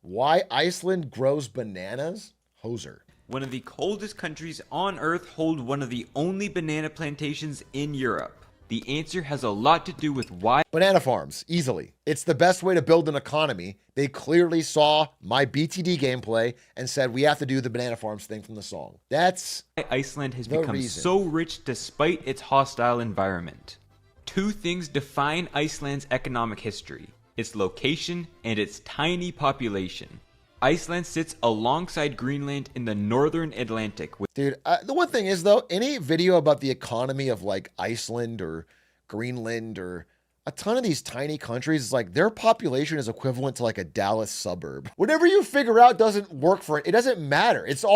Why Iceland grows bananas? Hoser. One of the coldest countries on Earth hold one of the only banana plantations in Europe. The answer has a lot to do with why Banana farms, easily. It's the best way to build an economy. They clearly saw my BTD gameplay and said we have to do the banana farms thing from the song. That's Iceland has the become reason. so rich despite its hostile environment. Two things define Iceland's economic history: its location and its tiny population. Iceland sits alongside Greenland in the northern Atlantic. Dude, the one thing is, though, any video about the economy of like Iceland or Greenland or a ton of these tiny countries, is like their population is equivalent to like a Dallas suburb. Whatever you figure out doesn't work for it. It doesn't matter. It's a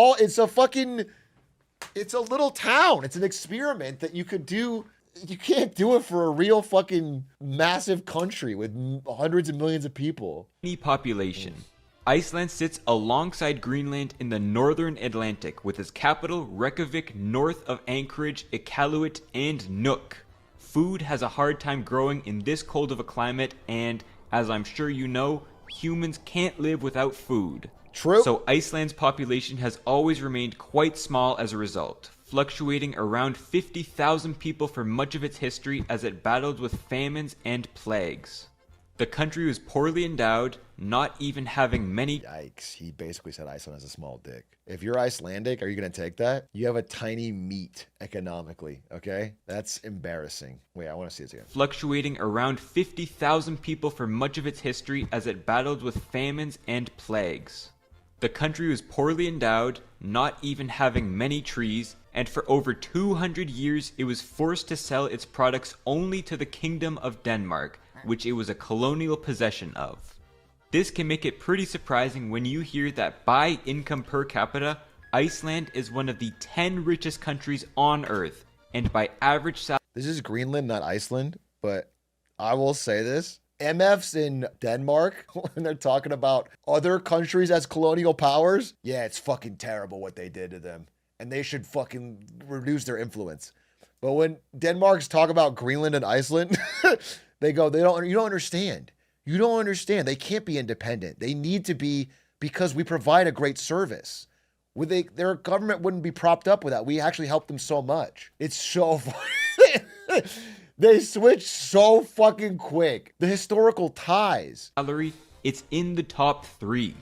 little town. It's an experiment that you could do. You can't do it for a real fucking massive country with hundreds of millions of people. Population. Iceland sits alongside Greenland in the northern Atlantic, with its capital Reykjavik north of Anchorage, Iqaluit, and Nuuk. Food has a hard time growing in this cold of a climate, and, as I'm sure you know, humans can't live without food. True. So Iceland's population has always remained quite small as a result, fluctuating around 50,000 people for much of its history as it battled with famines and plagues. The country was poorly endowed, not even having many. Yikes. He basically said Iceland has a small dick. If you're Icelandic, are you going to take that? You have a tiny meat economically, okay? That's embarrassing. Wait, I want to see this again. Fluctuating around 50,000 people for much of its history as it battled with famines and plagues. The country was poorly endowed, not even having many trees, and for over 200 years it was forced to sell its products only to the Kingdom of Denmark, which it was a colonial possession of. This can make it pretty surprising when you hear that by income per capita, Iceland is one of the 10 richest countries on Earth, and by average salary. This is Greenland, not Iceland, but I will say this. MFs in Denmark, when they're talking about other countries as colonial powers, yeah, it's fucking terrible what they did to them. And they should fucking reduce their influence. But when Denmark's talk about Greenland and Iceland, they go, you don't understand. You don't understand. They can't be independent. They need to be, because we provide a great service. Their government wouldn't be propped up with that. We actually help them so much. It's so funny. They switch so fucking quick. The historical ties. It's in the top 3.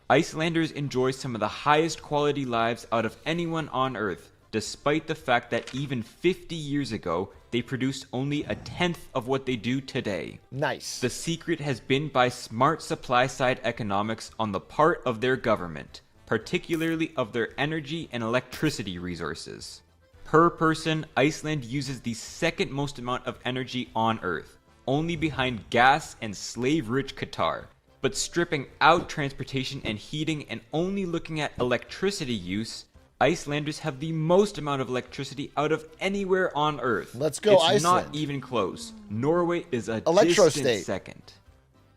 Icelanders enjoy some of the highest quality lives out of anyone on Earth, despite the fact that even 50 years ago, they produced only a tenth of what they do today. Nice. The secret has been by smart supply-side economics on the part of their government, particularly of their energy and electricity resources. Per person, Iceland uses the second most amount of energy on Earth, only behind gas and slave-rich Qatar. But stripping out transportation and heating and only looking at electricity use, Icelanders have the most amount of electricity out of anywhere on Earth. Let's go, Iceland. It's not even close. Norway is a Electro distant state. second.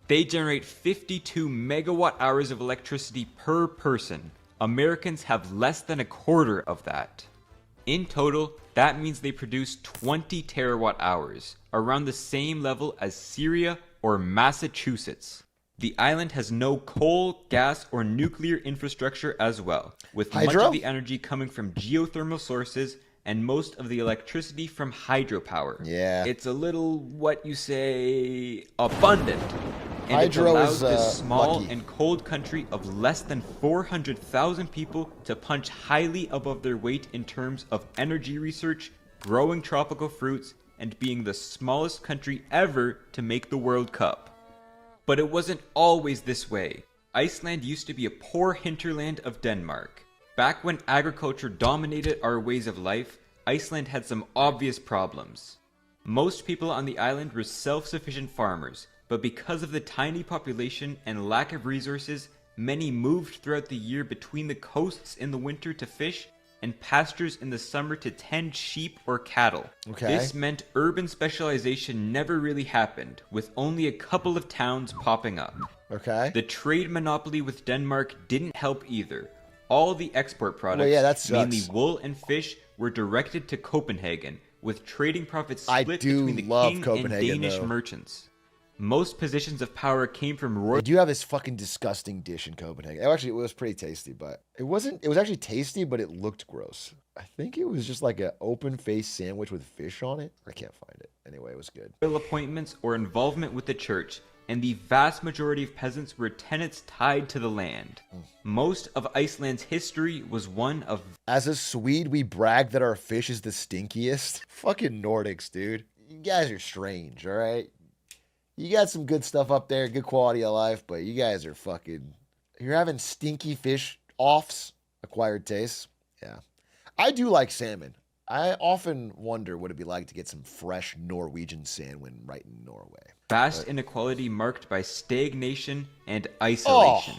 They generate 52 megawatt hours of electricity per person. Americans have less than a quarter of that. In total, that means they produce 20 terawatt hours, around the same level as Syria or Massachusetts. The island has no coal, gas, or nuclear infrastructure as well, with much of the energy coming from geothermal sources and most of the electricity from hydropower. Yeah. It's a little, what you say, abundant. And Hydro it allows is, this small lucky. and cold country of less than 400,000 people to punch highly above their weight in terms of energy research, growing tropical fruits, and being the smallest country ever to make the World Cup. But it wasn't always this way. Iceland used to be a poor hinterland of Denmark. Back when agriculture dominated our ways of life, Iceland had some obvious problems. Most people on the island were self-sufficient farmers, but because of the tiny population and lack of resources, many moved throughout the year between the coasts in the winter to fish and pastures in the summer to tend sheep or cattle. Okay. This meant urban specialization never really happened, with only a couple of towns popping up. Okay. The trade monopoly with Denmark didn't help either. All the export products, that sucks. mainly wool and fish, were directed to Copenhagen, with trading profits I split do between the love king Copenhagen, and Danish though. merchants. Most positions of power came from royal. They do have this fucking disgusting dish in Copenhagen. Actually, it was pretty tasty, but it wasn't. It was actually tasty, but it looked gross. I think it was just like an open-faced sandwich with fish on it. I can't find it. Anyway, it was good. Appointments or involvement with the church, and the vast majority of peasants were tenants tied to the land. Most of Iceland's history was one of. As a Swede, we brag that our fish is the stinkiest. Fucking Nordics, dude. You guys are strange, all right? You got some good stuff up there, good quality of life, but you guys are fucking. You're having stinky fish offs, acquired tastes. Yeah. I do like salmon. I often wonder what it'd be like to get some fresh Norwegian salmon right in Norway. Vast inequality marked by stagnation and isolation.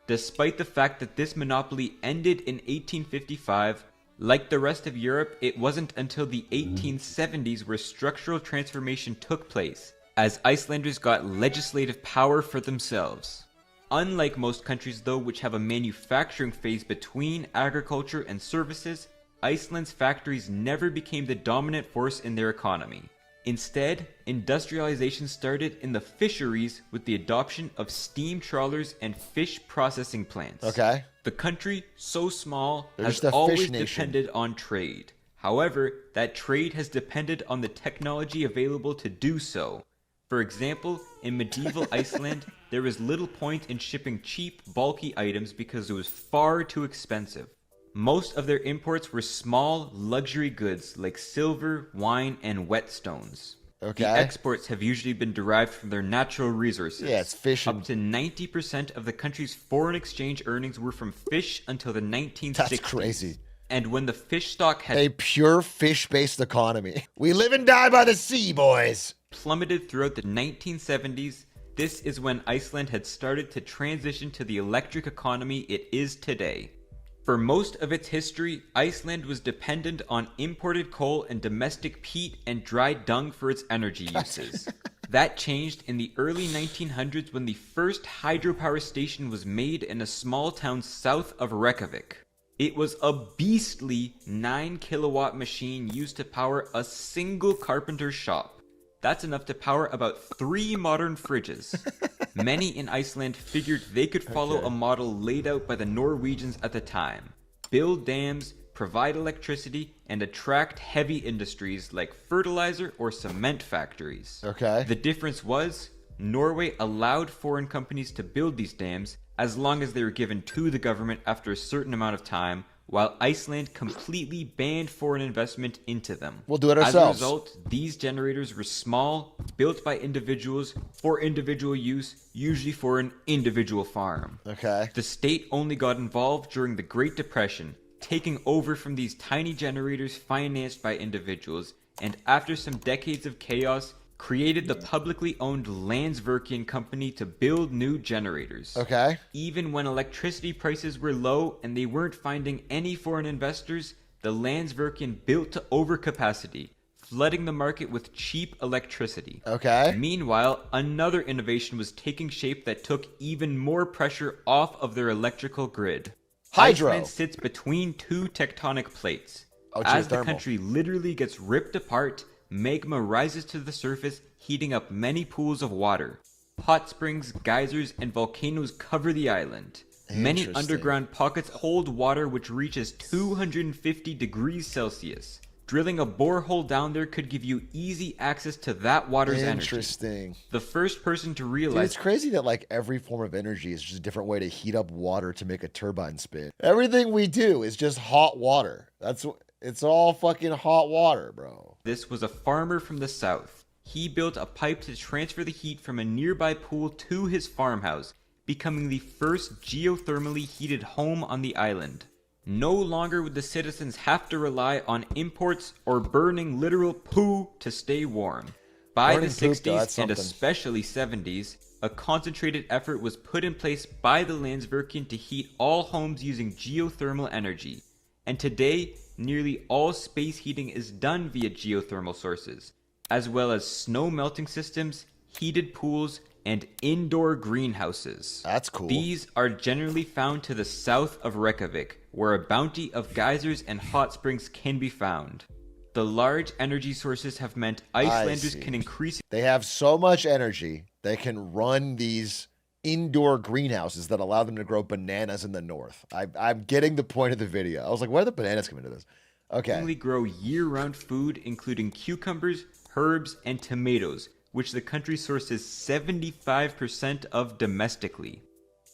Despite the fact that this monopoly ended in 1855, like the rest of Europe, it wasn't until the 1870s where structural transformation took place, as Icelanders got legislative power for themselves. Unlike most countries, though, which have a manufacturing phase between agriculture and services, Iceland's factories never became the dominant force in their economy. Instead, industrialization started in the fisheries with the adoption of steam trawlers and fish processing plants. Okay. The country, so small, There's has the always fish nation. depended on trade. However, that trade has depended on the technology available to do so. For example, in medieval Iceland, there was little point in shipping cheap, bulky items because it was far too expensive. Most of their imports were small, luxury goods like silver, wine, and whetstones. Okay. The exports have usually been derived from their natural resources. Yeah, it's fish and- Up to 90% of the country's foreign exchange earnings were from fish until the 1960s. That's crazy. And when the fish stock had A pure fish-based economy. We live and die by the sea, boys. plummeted throughout the 1970s, this is when Iceland had started to transition to the electric economy it is today. For most of its history, Iceland was dependent on imported coal and domestic peat and dry dung for its energy uses. That changed in the early 1900s when the first hydropower station was made in a small town south of Reykjavik. It was a beastly 9-kilowatt machine used to power a single carpenter's shop. That's enough to power about 3 modern fridges. Many in Iceland figured they could follow a model laid out by the Norwegians at the time. Build dams, provide electricity, and attract heavy industries like fertilizer or cement factories. Okay. The difference was, Norway allowed foreign companies to build these dams as long as they were given to the government after a certain amount of time, while Iceland completely banned foreign investment into them. We'll do it As a ourselves. result, these generators were small, built by individuals, for individual use, usually for an individual farm. Okay. The state only got involved during the Great Depression, taking over from these tiny generators financed by individuals, and after some decades of chaos, created the publicly owned Landsvirkjun company to build new generators. Okay. Even when electricity prices were low and they weren't finding any foreign investors, the Landsvirkjun built to overcapacity, flooding the market with cheap electricity. Okay. Meanwhile, another innovation was taking shape that took even more pressure off of their electrical grid. Hydro. Iceland sits between 2 tectonic plates. Oh, As the geothermal. country literally gets ripped apart, magma rises to the surface, heating up many pools of water. Hot springs, geysers, and volcanoes cover the island. Many Interesting. underground pockets hold water which reaches 250 degrees Celsius. Drilling a borehole down there could give you easy access to that water's energy. Interesting. The first person to Dude, realize it's crazy that like every form of energy is just a different way to heat up water to make a turbine spin. Everything we do is just hot water. It's all fucking hot water, bro. this was a farmer from the south. He built a pipe to transfer the heat from a nearby pool to his farmhouse, becoming the first geothermally heated home on the island. No longer would the citizens have to rely on imports or burning literal poo to stay warm. By Burning the poop, 60s though, that's and something. especially 70s, a concentrated effort was put in place by the Landsvirkjun to heat all homes using geothermal energy. And today, nearly all space heating is done via geothermal sources, as well as snow melting systems, heated pools, and indoor greenhouses. That's cool. These are generally found to the south of Reykjavik, where a bounty of geysers and hot springs can be found. The large energy sources have meant Icelanders see. can increase They have so much energy they can run these indoor greenhouses that allow them to grow bananas in the north. I'm getting the point of the video. I was like, why are the bananas coming to this? Okay. Grow year-round food, including cucumbers, herbs, and tomatoes, which the country sources 75% of domestically.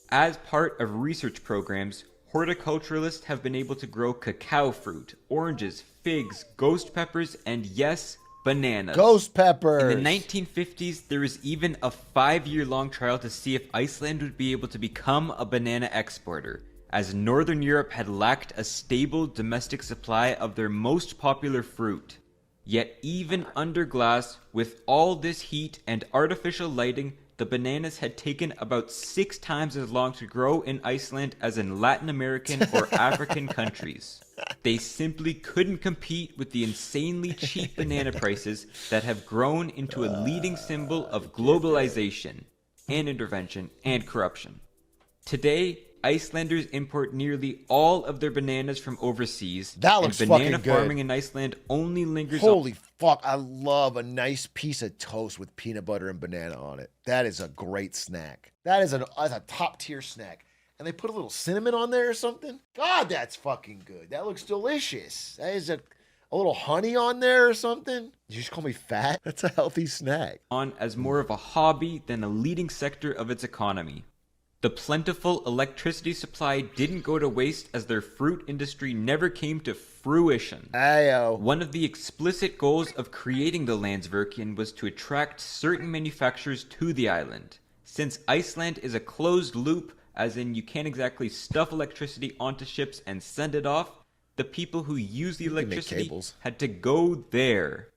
As part of research programs, horticulturalists have been able to grow cacao fruit, oranges, figs, ghost peppers, and yes, bananas. Ghost peppers! In the 1950s, there was even a 5-year-long trial to see if Iceland would be able to become a banana exporter, as Northern Europe had lacked a stable domestic supply of their most popular fruit. Yet even under glass, with all this heat and artificial lighting, the bananas had taken about 6 times as long to grow in Iceland as in Latin American or African countries. They simply couldn't compete with the insanely cheap banana prices that have grown into a leading symbol of globalization and intervention and corruption. Today, Icelanders import nearly all of their bananas from overseas. That looks and fucking banana good. farming in Iceland only lingers Holy fuck, I love a nice piece of toast with peanut butter and banana on it. That is a great snack. That's a top tier snack. And they put a little cinnamon on there or something. God, that's fucking good. That looks delicious. That is a little honey on there or something. Did you just call me fat? That's a healthy snack. on as more of a hobby than a leading sector of its economy. The plentiful electricity supply didn't go to waste as their fruit industry never came to fruition. Ayo. One of the explicit goals of creating the Landsvirkjun was to attract certain manufacturers to the island. Since Iceland is a closed loop, as in you can't exactly stuff electricity onto ships and send it off, the people who use the can make electricity cables. had to go there.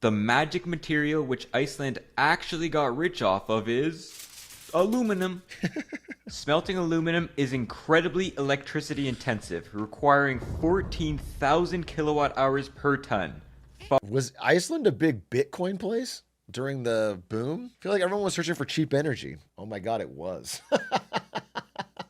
The magic material which Iceland actually got rich off of is aluminum. Smelting aluminum is incredibly electricity intensive, requiring 14,000 kilowatt hours per ton. Was Iceland a big Bitcoin place during the boom? I feel like everyone was searching for cheap energy. Oh my God, it was.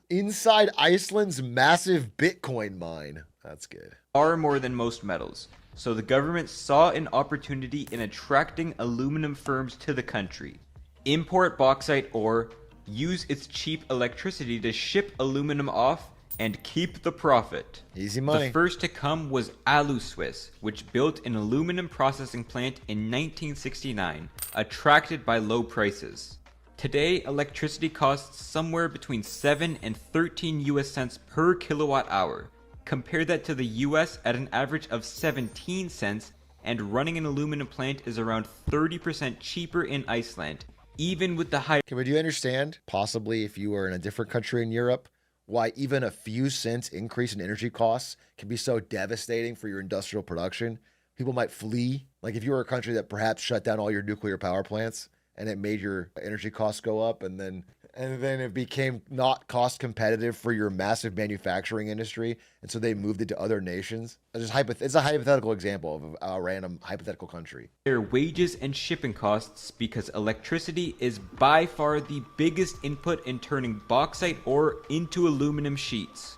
Inside Iceland's massive Bitcoin mine. That's good. Far more than most metals. So the government saw an opportunity in attracting aluminum firms to the country. Import bauxite ore, use its cheap electricity to ship aluminum off, and keep the profit. Easy money. The first to come was Aluswiss, which built an aluminum processing plant in 1969, attracted by low prices. Today, electricity costs somewhere between 7 and 13 US cents per kilowatt hour. Compare that to the US at an average of 17 cents, and running an aluminum plant is around 30% cheaper in Iceland, even with the high. Okay, but do you understand, possibly if you were in a different country in Europe, why even a few cents increase in energy costs can be so devastating for your industrial production? People might flee. Like if you were a country that perhaps shut down all your nuclear power plants and it made your energy costs go up, and then it became not cost competitive for your massive manufacturing industry, and so they moved it to other nations. It's a hypothetical example of a random hypothetical country. Their wages and shipping costs because electricity is by far the biggest input in turning bauxite ore into aluminum sheets.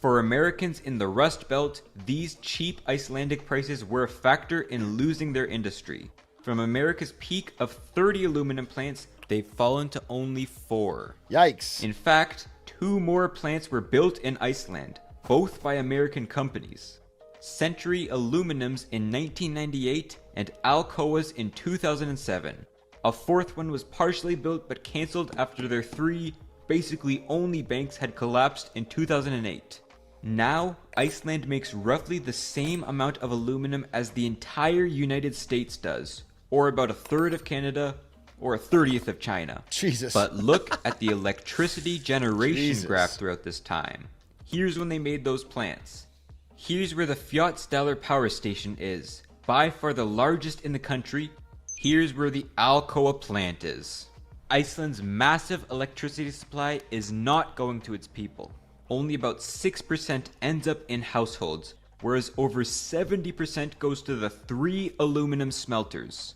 For Americans in the Rust Belt, these cheap Icelandic prices were a factor in losing their industry. From America's peak of 30 aluminum plants, they've fallen to only 4. Yikes. In fact, 2 more plants were built in Iceland, both by American companies. Century Aluminums in 1998 and Alcoa's in 2007. A 4th one was partially built but cancelled after their 3, basically only banks had collapsed in 2008. Now, Iceland makes roughly the same amount of aluminum as the entire United States does, or about 1/3 of Canada, or 1/30th of China. Jesus. But look at the electricity generation Jesus. graph throughout this time. Here's when they made those plants. Here's where the Fjótstallur power station is, by far the largest in the country. Here's where the Alcoa plant is. Iceland's massive electricity supply is not going to its people. Only about 6% ends up in households, whereas over 70% goes to the 3 aluminum smelters.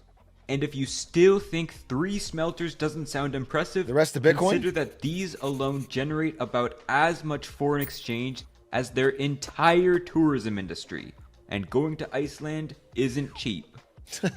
And if you still think 3 smelters doesn't sound impressive, The rest of Bitcoin? consider that these alone generate about as much foreign exchange as their entire tourism industry. And going to Iceland isn't cheap.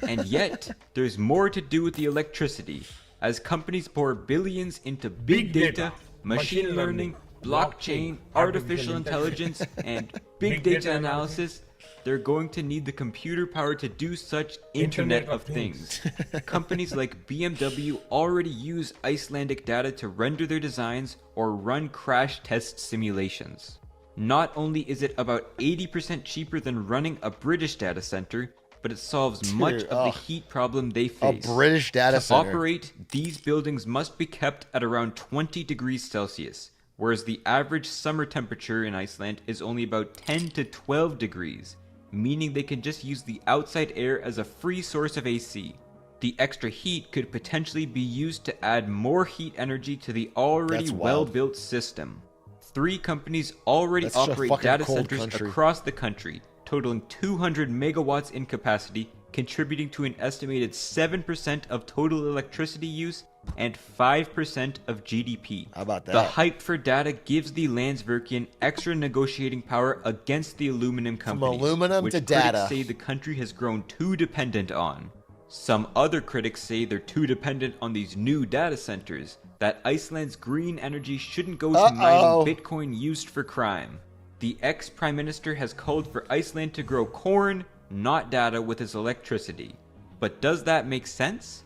And yet, there's more to do with the electricity. as companies pour billions into big data, machine learning, blockchain, artificial intelligence, and big data analysis, they're going to need the computer power to do such Internet of Things. Companies like BMW already use Icelandic data to render their designs or run crash test simulations. Not only is it about 80% cheaper than running a British data center, but it solves much of the heat problem they face. A British data center. To operate, these buildings must be kept at around 20 degrees Celsius, whereas the average summer temperature in Iceland is only about 10 to 12 degrees, meaning they can just use the outside air as a free source of AC. The extra heat could potentially be used to add more heat energy to the already well-built system. 3 companies already operate data centers across the country, totaling 200 megawatts in capacity, contributing to an estimated 7% of total electricity use and 5% of GDP. How about that? The hype for data gives the Landsvirkjun extra negotiating power against the aluminum companies, From aluminum which to critics data. say the country has grown too dependent on. Some other critics say they're too dependent on these new data centers, that Iceland's green energy shouldn't go to mining Bitcoin used for crime. The ex-prime minister has called for Iceland to grow corn, not data, with its electricity. But does that make sense?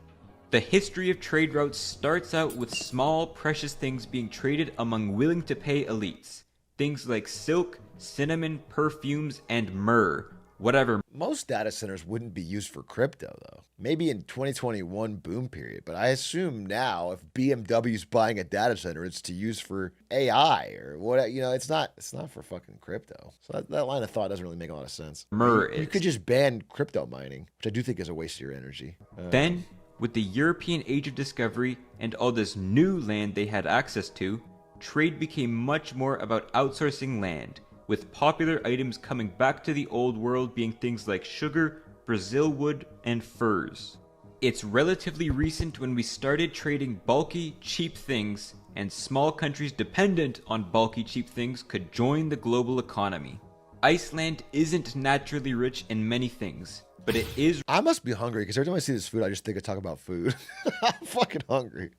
The history of trade routes starts out with small, precious things being traded among willing-to-pay elites. Things like silk, cinnamon, perfumes, and myrrh. Whatever. Most data centers wouldn't be used for crypto, though. Maybe in 2021 boom period, but I assume now if BMW's buying a data center, it's to use for AI or what. You know, it's not for fucking crypto. So that line of thought doesn't really make a lot of sense. You could just ban crypto mining, which I do think is a waste of your energy. Then, with the European Age of Discovery and all this new land they had access to, trade became much more about outsourcing land, with popular items coming back to the old world being things like sugar, Brazil wood, and furs. It's relatively recent when we started trading bulky, cheap things, and small countries dependent on bulky, cheap things could join the global economy. Iceland isn't naturally rich in many things, but it is. I must be hungry because every time I see this food, I just think I talk about food. I'm fucking hungry.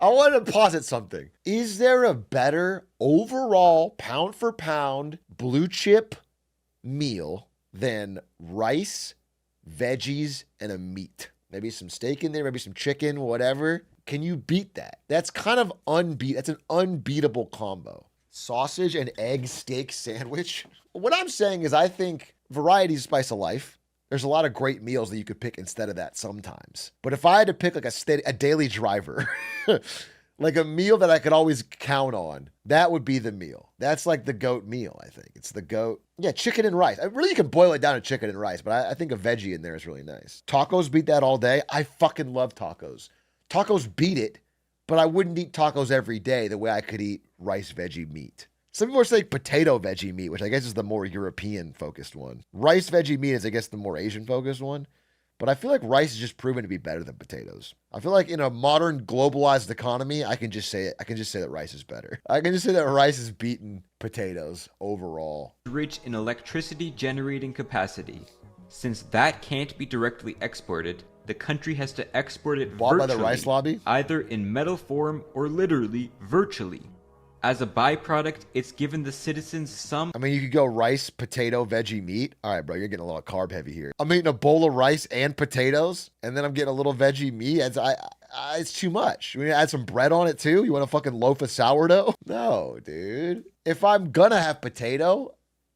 I want to posit something. Is there a better overall pound for pound blue chip meal than rice, veggies, and a meat? Maybe some steak in there, maybe some chicken, whatever. Can you beat that? That's kind of that's an unbeatable combo. Sausage and egg steak sandwich. What I'm saying is I think variety is the spice of life. There's a lot of great meals that you could pick instead of that sometimes. But if I had to pick like a daily driver, like a meal that I could always count on, that would be the meal. That's like the goat meal, I think. It's the goat. Yeah, chicken and rice. Really, you can boil it down to chicken and rice, but I think a veggie in there is really nice. Tacos beat that all day. I fucking love tacos. Tacos beat it, but I wouldn't eat tacos every day the way I could eat rice, veggie, meat. Some people are saying potato veggie meat, which I guess is the more European-focused one. Rice veggie meat is, I guess, the more Asian-focused one. But I feel like rice is just proven to be better than potatoes. I feel like in a modern globalized economy, I can just say it. I can just say that rice is better. I can just say that rice is beating potatoes overall. Rich in electricity generating capacity. Since that can't be directly exported, the country has to export it Bought by the rice lobby? Either in metal form or literally virtually. As a byproduct, it's given the citizens some. I mean, you could go rice, potato, veggie, meat. All right, bro, you're getting a little carb heavy here. I'm eating a bowl of rice and potatoes, and then I'm getting a little veggie meat. It's too much. You want to add some bread on it too? You want a fucking loaf of sourdough? No, dude. If I'm gonna have potato,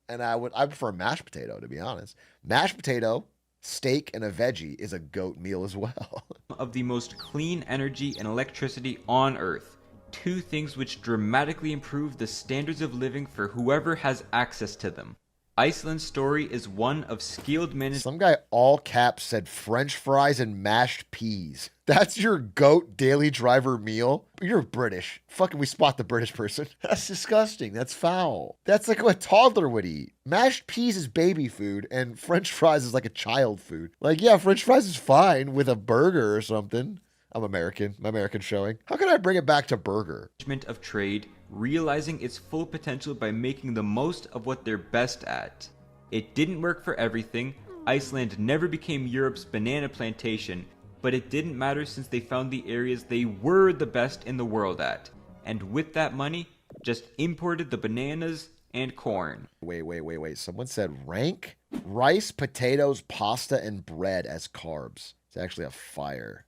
and I prefer mashed potato, to be honest. Mashed potato, steak, and a veggie is a goat meal as well. Of the most clean energy and electricity on Earth. 2 things which dramatically improve the standards of living for whoever has access to them. Iceland's story is one of skilled management. Some guy all caps said French fries and mashed peas. That's your goat daily driver meal? You're British. Fucking we spot the British person. That's disgusting. That's foul. That's like what a toddler would eat. Mashed peas is baby food and French fries is like a child food. Like, yeah, French fries is fine with a burger or something. I'm American. My American showing. How can I bring it back to burger? Of trade, realizing its full potential by making the most of what they're best at. It didn't work for everything. Iceland never became Europe's banana plantation, but it didn't matter since they found the areas they were the best in the world at. And with that money, just imported the bananas and corn. Wait. Someone said rank rice, potatoes, pasta, and bread as carbs. It's actually a fire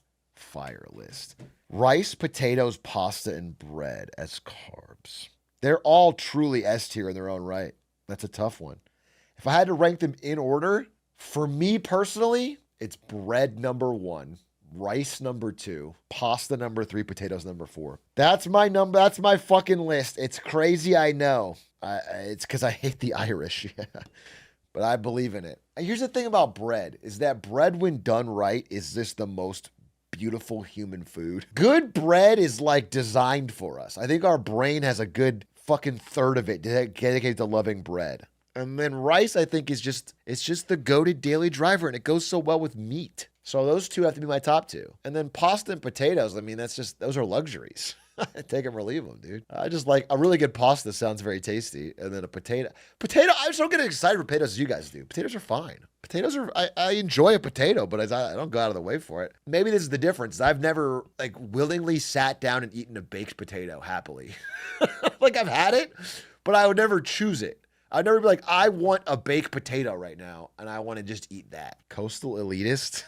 list. Rice, potatoes, pasta, and bread as carbs. They're all truly S tier in their own right. That's a tough one. If I had to rank them in order, for me personally, it's bread number 1, rice number 2, pasta number 3, potatoes number 4. That's my number. That's my fucking list. It's crazy, I know. It's because I hate the Irish, but I believe in it. And here's the thing about bread, is that bread, when done right, is just the most beautiful human food. Good bread is like designed for us. I think our brain has a good fucking third of it dedicated to loving bread. And then rice, I think, is it's just the goated daily driver, and it goes so well with meat. So those two have to be my top 2. And then pasta and potatoes, I mean, those are luxuries. Take them or leave them, dude. I just like a really good pasta sounds very tasty. And then a potato, I just don't get excited for potatoes as you guys do. Potatoes are fine. I enjoy a potato, but I don't go out of the way for it. Maybe this is the difference. I've never like willingly sat down and eaten a baked potato happily. Like I've had it, but I would never choose it. I'd never be like, I want a baked potato right now, and I want to just eat that. Coastal elitist?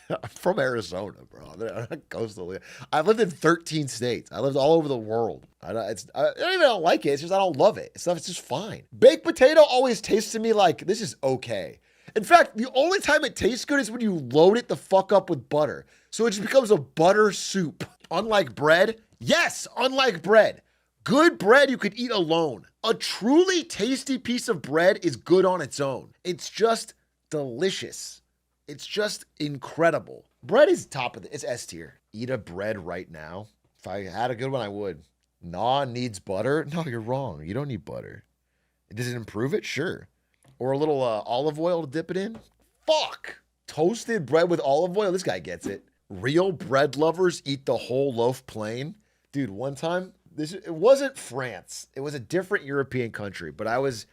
I'm from Arizona, bro. I'm not coastal. I've lived in 13 states. I lived all over the world. I don't like it. It's just I don't love it. It's just fine. Baked potato always tastes to me like this is okay. In fact, the only time it tastes good is when you load it the fuck up with butter. So it just becomes a butter soup. Unlike bread. Yes, unlike bread. Good bread you could eat alone. A truly tasty piece of bread is good on its own. It's just delicious. It's just incredible. Bread is it's S tier. Eat a bread right now. If I had a good one, I would. Naan needs butter? No, you're wrong. You don't need butter. Does it improve it? Sure. Or a little olive oil to dip it in? Fuck. Toasted bread with olive oil? This guy gets it. Real bread lovers eat the whole loaf plain. Dude, one time, it wasn't France. It was a different European country, but I was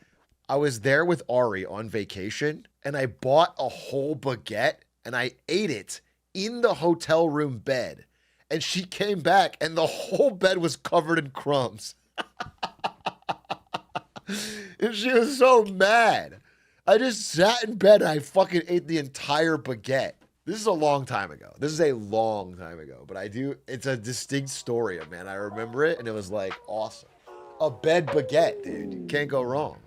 there with Ari on vacation, and I bought a whole baguette, and I ate it in the hotel room bed. And she came back, and the whole bed was covered in crumbs. And she was so mad. I just sat in bed, and I fucking ate the entire baguette. This is a long time ago. But it's a distinct story, man. I remember it, and it was like awesome. A bed baguette, dude. You can't go wrong.